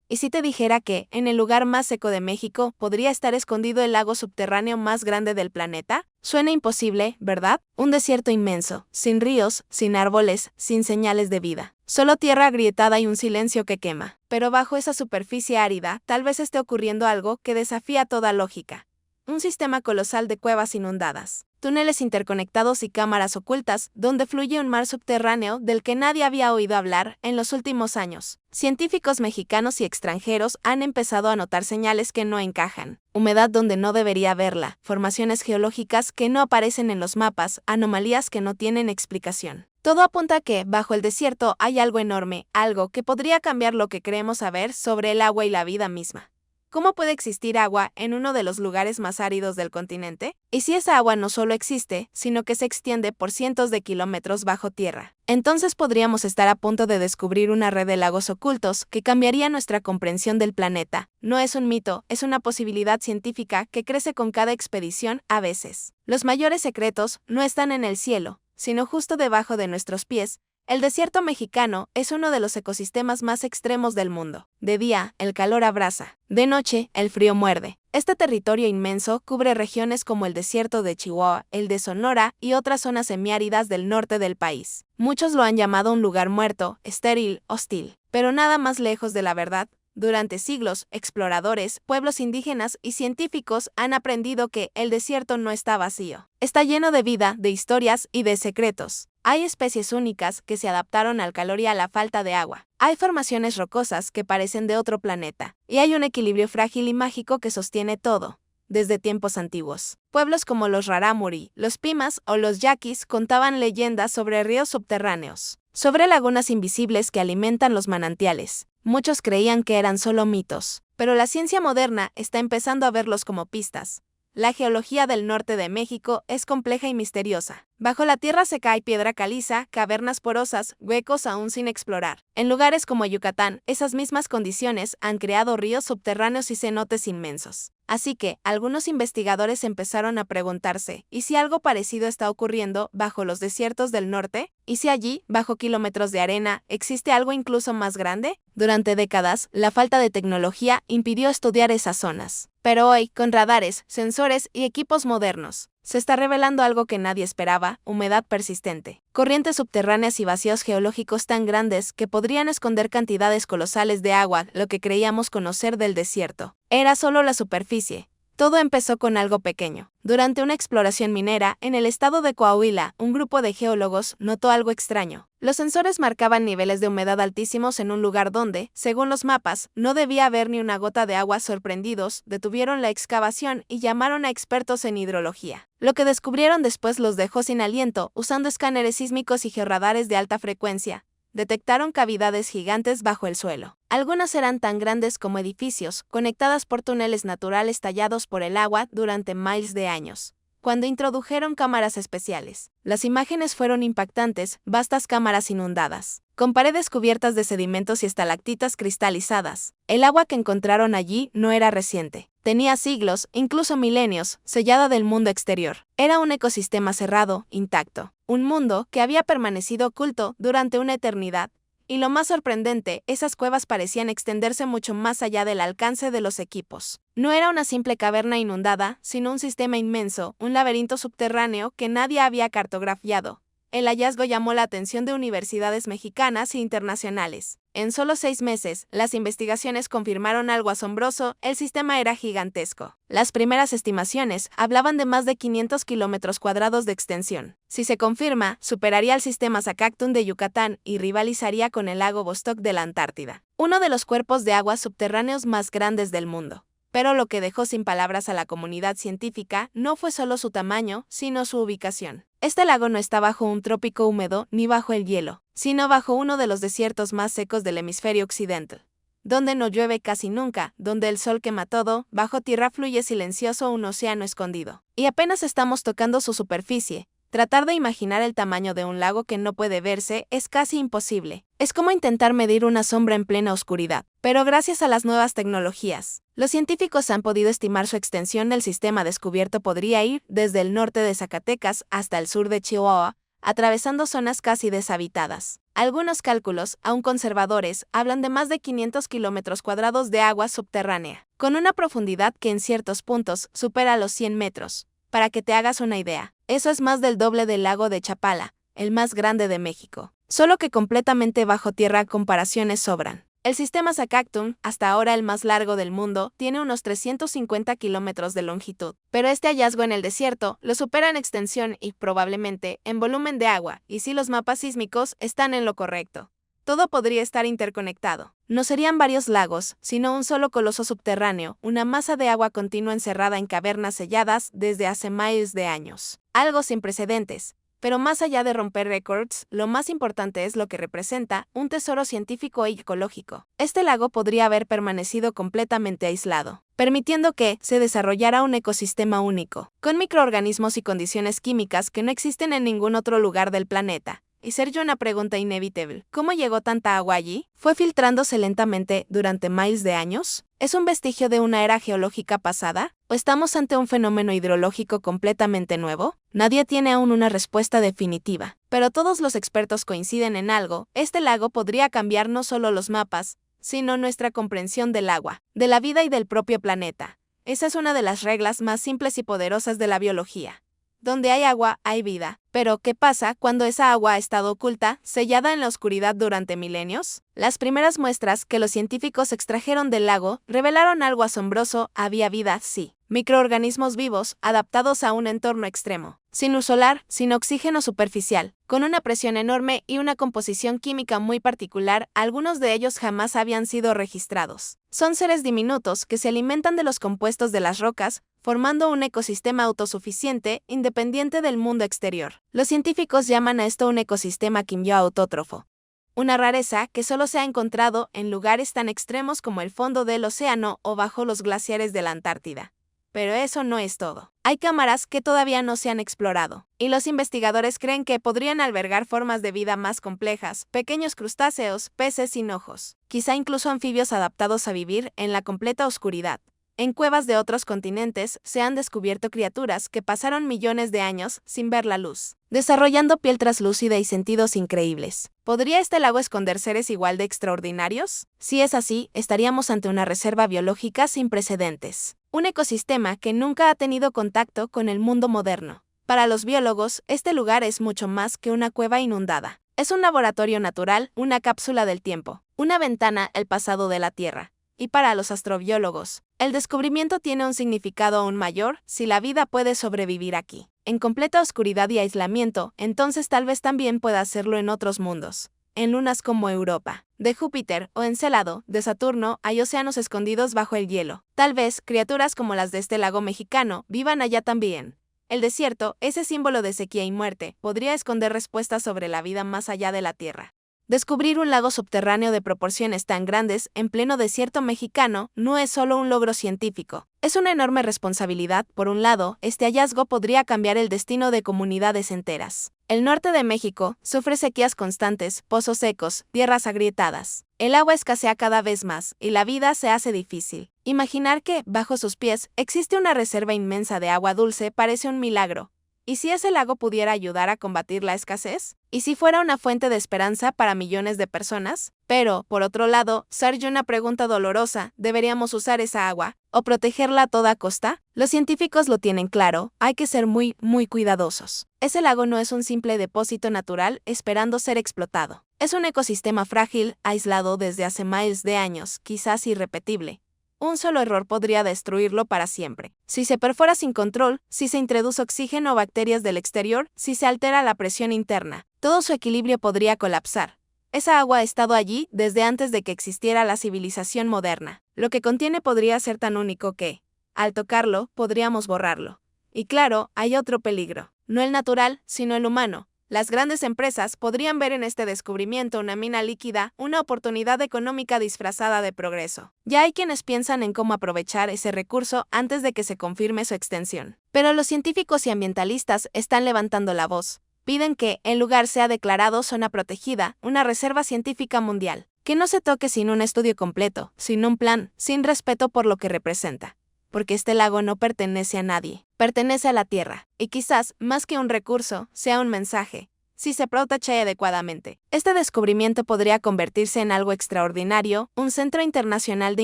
¿Y si te dijera que, en el lugar más seco de México, podría estar escondido el lago subterráneo más grande del planeta? Suena imposible, ¿verdad? Un desierto inmenso, sin ríos, sin árboles, sin señales de vida. Solo tierra agrietada y un silencio que quema. Pero bajo esa superficie árida, tal vez esté ocurriendo algo que desafía toda lógica. Un sistema colosal de cuevas inundadas, túneles interconectados y cámaras ocultas, donde fluye un mar subterráneo del que nadie había oído hablar en los últimos años. Científicos mexicanos y extranjeros han empezado a notar señales que no encajan. Humedad donde no debería haberla, formaciones geológicas que no aparecen en los mapas, anomalías que no tienen explicación. Todo apunta a que, bajo el desierto, hay algo enorme, algo que podría cambiar lo que creemos saber sobre el agua y la vida misma. ¿Cómo puede existir agua en uno de los lugares más áridos del continente? ¿Y si esa agua no solo existe, sino que se extiende por cientos de kilómetros bajo tierra? Entonces podríamos estar a punto de descubrir una red de lagos ocultos que cambiaría nuestra comprensión del planeta. No es un mito, es una posibilidad científica que crece con cada expedición a veces. Los mayores secretos no están en el cielo, sino justo debajo de nuestros pies. El desierto mexicano es uno de los ecosistemas más extremos del mundo. De día, el calor abrasa. De noche, el frío muerde. Este territorio inmenso cubre regiones como el desierto de Chihuahua, el de Sonora y otras zonas semiáridas del norte del país. Muchos lo han llamado un lugar muerto, estéril, hostil. Pero nada más lejos de la verdad. Durante siglos, exploradores, pueblos indígenas y científicos han aprendido que el desierto no está vacío. Está lleno de vida, de historias y de secretos. Hay especies únicas que se adaptaron al calor y a la falta de agua. Hay formaciones rocosas que parecen de otro planeta. Y hay un equilibrio frágil y mágico que sostiene todo. Desde tiempos antiguos. Pueblos como los Rarámuri, los Pimas o los Yaquis contaban leyendas sobre ríos subterráneos, sobre lagunas invisibles que alimentan los manantiales. Muchos creían que eran solo mitos, pero la ciencia moderna está empezando a verlos como pistas. La geología del norte de México es compleja y misteriosa. Bajo la tierra seca hay piedra caliza, cavernas porosas, huecos aún sin explorar. En lugares como Yucatán, esas mismas condiciones han creado ríos subterráneos y cenotes inmensos. Así que, algunos investigadores empezaron a preguntarse, ¿y si algo parecido está ocurriendo bajo los desiertos del norte? ¿Y si allí, bajo kilómetros de arena, existe algo incluso más grande? Durante décadas, la falta de tecnología impidió estudiar esas zonas. Pero hoy, con radares, sensores y equipos modernos, se está revelando algo que nadie esperaba: humedad persistente. Corrientes subterráneas y vacíos geológicos tan grandes que podrían esconder cantidades colosales de agua. Lo que creíamos conocer del desierto era solo la superficie. Todo empezó con algo pequeño. Durante una exploración minera en el estado de Coahuila, un grupo de geólogos notó algo extraño. Los sensores marcaban niveles de humedad altísimos en un lugar donde, según los mapas, no debía haber ni una gota de agua. Sorprendidos, detuvieron la excavación y llamaron a expertos en hidrología. Lo que descubrieron después los dejó sin aliento. Usando escáneres sísmicos y georradares de alta frecuencia, detectaron cavidades gigantes bajo el suelo. Algunas eran tan grandes como edificios, conectadas por túneles naturales tallados por el agua durante miles de años. Cuando introdujeron cámaras especiales, las imágenes fueron impactantes: vastas cámaras inundadas, con paredes cubiertas de sedimentos y estalactitas cristalizadas. El agua que encontraron allí no era reciente. Tenía siglos, incluso milenios, sellada del mundo exterior. Era un ecosistema cerrado, intacto. Un mundo que había permanecido oculto durante una eternidad. Y lo más sorprendente, esas cuevas parecían extenderse mucho más allá del alcance de los equipos. No era una simple caverna inundada, sino un sistema inmenso, un laberinto subterráneo que nadie había cartografiado. El hallazgo llamó la atención de universidades mexicanas e internacionales. En solo 6 meses, las investigaciones confirmaron algo asombroso: el sistema era gigantesco. Las primeras estimaciones hablaban de más de 500 kilómetros cuadrados de extensión. Si se confirma, superaría al sistema Zacactún de Yucatán y rivalizaría con el lago Vostok de la Antártida, uno de los cuerpos de agua subterráneos más grandes del mundo. Pero lo que dejó sin palabras a la comunidad científica no fue solo su tamaño, sino su ubicación. Este lago no está bajo un trópico húmedo ni bajo el hielo, sino bajo uno de los desiertos más secos del hemisferio occidental, donde no llueve casi nunca, donde el sol quema todo. Bajo tierra fluye silencioso un océano escondido. Y apenas estamos tocando su superficie. Tratar de imaginar el tamaño de un lago que no puede verse es casi imposible. Es como intentar medir una sombra en plena oscuridad. Pero gracias a las nuevas tecnologías, los científicos han podido estimar su extensión. El sistema descubierto podría ir desde el norte de Zacatecas hasta el sur de Chihuahua, atravesando zonas casi deshabitadas. Algunos cálculos, aún conservadores, hablan de más de 500 kilómetros cuadrados de agua subterránea, con una profundidad que en ciertos puntos supera los 100 metros. Para que te hagas una idea, eso es más del doble del lago de Chapala, el más grande de México. Solo que completamente bajo tierra comparaciones sobran. El sistema Zacactum, hasta ahora el más largo del mundo, tiene unos 350 kilómetros de longitud. Pero este hallazgo en el desierto lo supera en extensión y, probablemente, en volumen de agua, y si los mapas sísmicos están en lo correcto. Todo podría estar interconectado. No serían varios lagos, sino un solo coloso subterráneo, una masa de agua continua encerrada en cavernas selladas desde hace miles de años. Algo sin precedentes. Pero más allá de romper récords, lo más importante es lo que representa, un tesoro científico y ecológico. Este lago podría haber permanecido completamente aislado, permitiendo que se desarrollara un ecosistema único, con microorganismos y condiciones químicas que no existen en ningún otro lugar del planeta. Y Sergio, una pregunta inevitable: ¿cómo llegó tanta agua allí? ¿Fue filtrándose lentamente durante miles de años? ¿Es un vestigio de una era geológica pasada? ¿O estamos ante un fenómeno hidrológico completamente nuevo? Nadie tiene aún una respuesta definitiva. Pero todos los expertos coinciden en algo: este lago podría cambiar no solo los mapas, sino nuestra comprensión del agua, de la vida y del propio planeta. Esa es una de las reglas más simples y poderosas de la biología. Donde hay agua, hay vida. Pero, ¿qué pasa cuando esa agua ha estado oculta, sellada en la oscuridad durante milenios? Las primeras muestras que los científicos extrajeron del lago revelaron algo asombroso: había vida, sí. Microorganismos vivos, adaptados a un entorno extremo. Sin luz solar, sin oxígeno superficial, con una presión enorme y una composición química muy particular. Algunos de ellos jamás habían sido registrados. Son seres diminutos que se alimentan de los compuestos de las rocas, formando un ecosistema autosuficiente, independiente del mundo exterior. Los científicos llaman a esto un ecosistema quimioautótrofo. Una rareza que solo se ha encontrado en lugares tan extremos como el fondo del océano o bajo los glaciares de la Antártida. Pero eso no es todo. Hay cámaras que todavía no se han explorado, y los investigadores creen que podrían albergar formas de vida más complejas: pequeños crustáceos, peces sin ojos, quizá incluso anfibios adaptados a vivir en la completa oscuridad. En cuevas de otros continentes se han descubierto criaturas que pasaron millones de años sin ver la luz, desarrollando piel translúcida y sentidos increíbles. ¿Podría este lago esconder seres igual de extraordinarios? Si es así, estaríamos ante una reserva biológica sin precedentes. Un ecosistema que nunca ha tenido contacto con el mundo moderno. Para los biólogos, este lugar es mucho más que una cueva inundada. Es un laboratorio natural, una cápsula del tiempo, una ventana al pasado de la Tierra. Y para los astrobiólogos, el descubrimiento tiene un significado aún mayor: si la vida puede sobrevivir aquí, en completa oscuridad y aislamiento, entonces tal vez también pueda hacerlo en otros mundos. En lunas como Europa, de Júpiter o Encélado, de Saturno, hay océanos escondidos bajo el hielo. Tal vez criaturas como las de este lago mexicano vivan allá también. El desierto, ese símbolo de sequía y muerte, podría esconder respuestas sobre la vida más allá de la Tierra. Descubrir un lago subterráneo de proporciones tan grandes en pleno desierto mexicano no es solo un logro científico. Es una enorme responsabilidad. Por un lado, este hallazgo podría cambiar el destino de comunidades enteras. El norte de México sufre sequías constantes, pozos secos, tierras agrietadas. El agua escasea cada vez más y la vida se hace difícil. Imaginar que, bajo sus pies, existe una reserva inmensa de agua dulce parece un milagro. ¿Y si ese lago pudiera ayudar a combatir la escasez? ¿Y si fuera una fuente de esperanza para millones de personas? Pero, por otro lado, surge una pregunta dolorosa: ¿deberíamos usar esa agua o protegerla a toda costa? Los científicos lo tienen claro: hay que ser muy cuidadosos. Ese lago no es un simple depósito natural esperando ser explotado. Es un ecosistema frágil, aislado desde hace miles de años, quizás irrepetible. Un solo error podría destruirlo para siempre. Si se perfora sin control, si se introduce oxígeno o bacterias del exterior, si se altera la presión interna, todo su equilibrio podría colapsar. Esa agua ha estado allí desde antes de que existiera la civilización moderna. Lo que contiene podría ser tan único que, al tocarlo, podríamos borrarlo. Y claro, hay otro peligro. No el natural, sino el humano. Las grandes empresas podrían ver en este descubrimiento una mina líquida, una oportunidad económica disfrazada de progreso. Ya hay quienes piensan en cómo aprovechar ese recurso antes de que se confirme su extensión. Pero los científicos y ambientalistas están levantando la voz. Piden que el lugar sea declarado zona protegida, una reserva científica mundial. Que no se toque sin un estudio completo, sin un plan, sin respeto por lo que representa. Porque este lago no pertenece a nadie, pertenece a la Tierra, y quizás, más que un recurso, sea un mensaje. si se protege adecuadamente. Este descubrimiento podría convertirse en algo extraordinario, un centro internacional de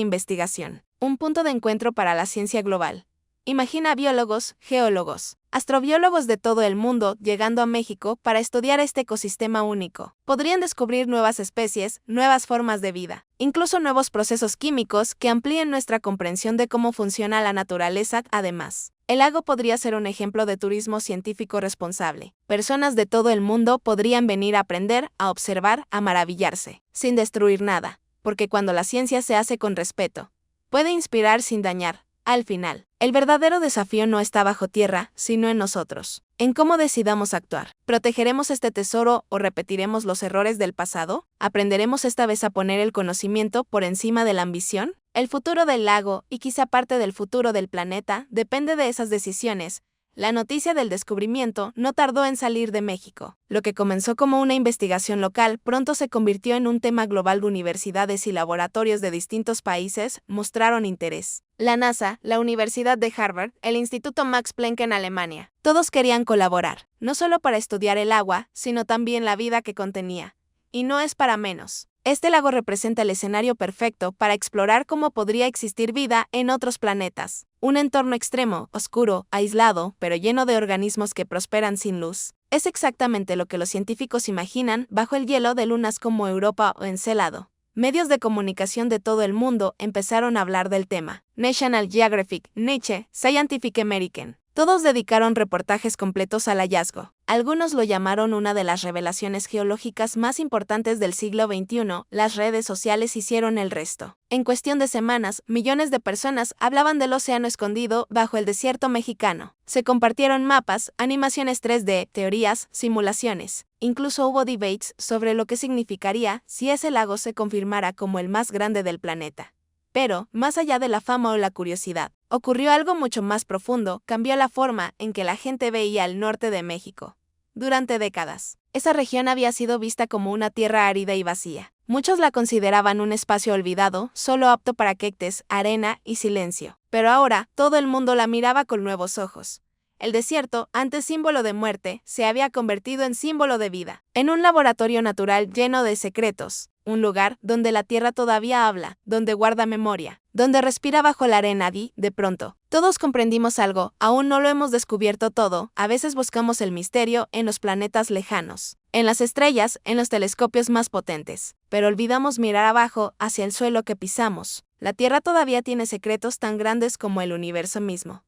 investigación, un punto de encuentro para la ciencia global. Imagina biólogos, geólogos, astrobiólogos de todo el mundo llegando a México para estudiar este ecosistema único. Podrían descubrir nuevas especies, nuevas formas de vida, incluso nuevos procesos químicos que amplíen nuestra comprensión de cómo funciona la naturaleza. Además, el lago podría ser un ejemplo de turismo científico responsable. Personas de todo el mundo podrían venir a aprender, a observar, a maravillarse, sin destruir nada, porque cuando la ciencia se hace con respeto, puede inspirar sin dañar. Al final, el verdadero desafío no está bajo tierra, sino en nosotros, en cómo decidamos actuar. ¿Protegeremos este tesoro o repetiremos los errores del pasado? ¿Aprenderemos esta vez a poner el conocimiento por encima de la ambición? El futuro del lago, y quizá parte del futuro del planeta, depende de esas decisiones. La noticia del descubrimiento no tardó en salir de México. Lo que comenzó como una investigación local pronto se convirtió en un tema global. Universidades y laboratorios de distintos países mostraron interés. La NASA, la Universidad de Harvard, el Instituto Max Planck en Alemania, todos querían colaborar, no solo para estudiar el agua, sino también la vida que contenía. Y no es para menos. Este lago representa el escenario perfecto para explorar cómo podría existir vida en otros planetas. Un entorno extremo, oscuro, aislado, pero lleno de organismos que prosperan sin luz. Es exactamente lo que los científicos imaginan bajo el hielo de lunas como Europa o Encélado. Medios de comunicación de todo el mundo empezaron a hablar del tema. National Geographic, Nature, Scientific American. Todos dedicaron reportajes completos al hallazgo. Algunos lo llamaron una de las revelaciones geológicas más importantes del siglo XXI. Las redes sociales hicieron el resto. En cuestión de semanas, millones de personas hablaban del océano escondido bajo el desierto mexicano. Se compartieron mapas, animaciones 3D, teorías, simulaciones. Incluso hubo debates sobre lo que significaría si ese lago se confirmara como el más grande del planeta. Pero, más allá de la fama o la curiosidad, ocurrió algo mucho más profundo. Cambió la forma en que la gente veía el norte de México. Durante décadas, esa región había sido vista como una tierra árida y vacía. Muchos la consideraban un espacio olvidado, solo apto para cactus, arena y silencio. Pero ahora, todo el mundo la miraba con nuevos ojos. El desierto, antes símbolo de muerte, se había convertido en símbolo de vida. En un laboratorio natural lleno de secretos. Un lugar donde la tierra todavía habla, donde guarda memoria, donde respira bajo la arena. Y, de pronto, todos comprendimos algo. Aún no lo hemos descubierto todo. A veces buscamos el misterio en los planetas lejanos, en las estrellas, en los telescopios más potentes. Pero olvidamos mirar abajo, hacia el suelo que pisamos. La tierra todavía tiene secretos tan grandes como el universo mismo.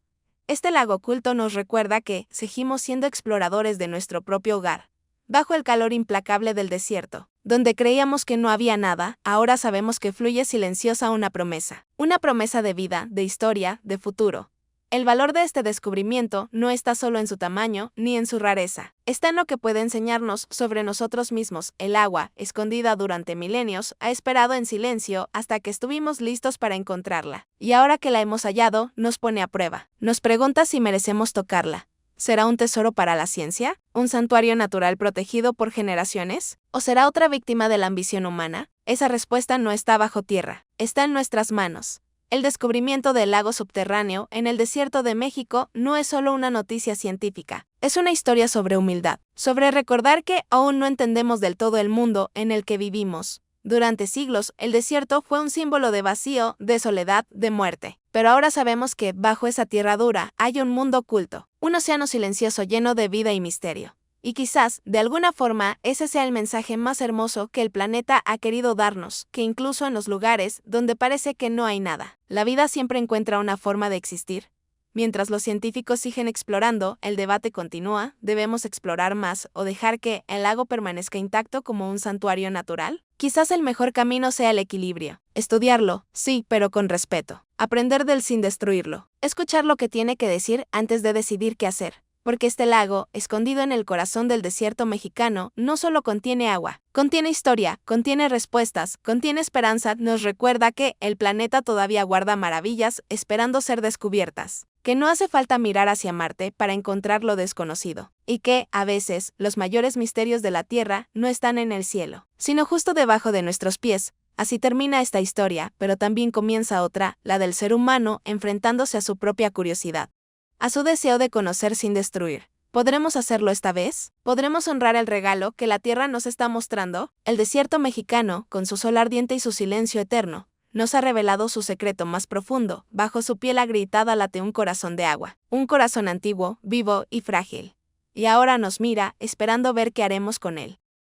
Este lago oculto nos recuerda que seguimos siendo exploradores de nuestro propio hogar. Bajo el calor implacable del desierto, donde creíamos que no había nada, ahora sabemos que fluye silenciosa una promesa de vida, de historia, de futuro. El valor de este descubrimiento no está solo en su tamaño ni en su rareza, está en lo que puede enseñarnos sobre nosotros mismos. El agua, escondida durante milenios, ha esperado en silencio hasta que estuvimos listos para encontrarla. Y ahora que la hemos hallado, nos pone a prueba. Nos pregunta si merecemos tocarla. ¿Será un tesoro para la ciencia? ¿Un santuario natural protegido por generaciones? ¿O será otra víctima de la ambición humana? Esa respuesta no está bajo tierra, está en nuestras manos. El descubrimiento del lago subterráneo en el desierto de México no es solo una noticia científica, es una historia sobre humildad, sobre recordar que aún no entendemos del todo el mundo en el que vivimos. Durante siglos, el desierto fue un símbolo de vacío, de soledad, de muerte. Pero ahora sabemos que, bajo esa tierra dura, hay un mundo oculto, un océano silencioso lleno de vida y misterio. Y quizás, de alguna forma, ese sea el mensaje más hermoso que el planeta ha querido darnos, que incluso en los lugares donde parece que no hay nada, la vida siempre encuentra una forma de existir. Mientras los científicos siguen explorando, el debate continúa. ¿Debemos explorar más o dejar que el lago permanezca intacto como un santuario natural? Quizás el mejor camino sea el equilibrio. Estudiarlo, sí, pero con respeto. Aprender del sin destruirlo. Escuchar lo que tiene que decir antes de decidir qué hacer. Porque este lago, escondido en el corazón del desierto mexicano, no solo contiene agua, contiene historia, contiene respuestas, contiene esperanza. Nos recuerda que el planeta todavía guarda maravillas esperando ser descubiertas, que no hace falta mirar hacia Marte para encontrar lo desconocido, y que, a veces, los mayores misterios de la Tierra no están en el cielo, sino justo debajo de nuestros pies. Así termina esta historia, pero también comienza otra, la del ser humano enfrentándose a su propia curiosidad, a su deseo de conocer sin destruir. ¿Podremos hacerlo esta vez? ¿Podremos honrar el regalo que la tierra nos está mostrando? El desierto mexicano, con su sol ardiente y su silencio eterno, nos ha revelado su secreto más profundo. Bajo su piel agrietada late un corazón de agua, un corazón antiguo, vivo y frágil. Y ahora nos mira, esperando ver qué haremos con él.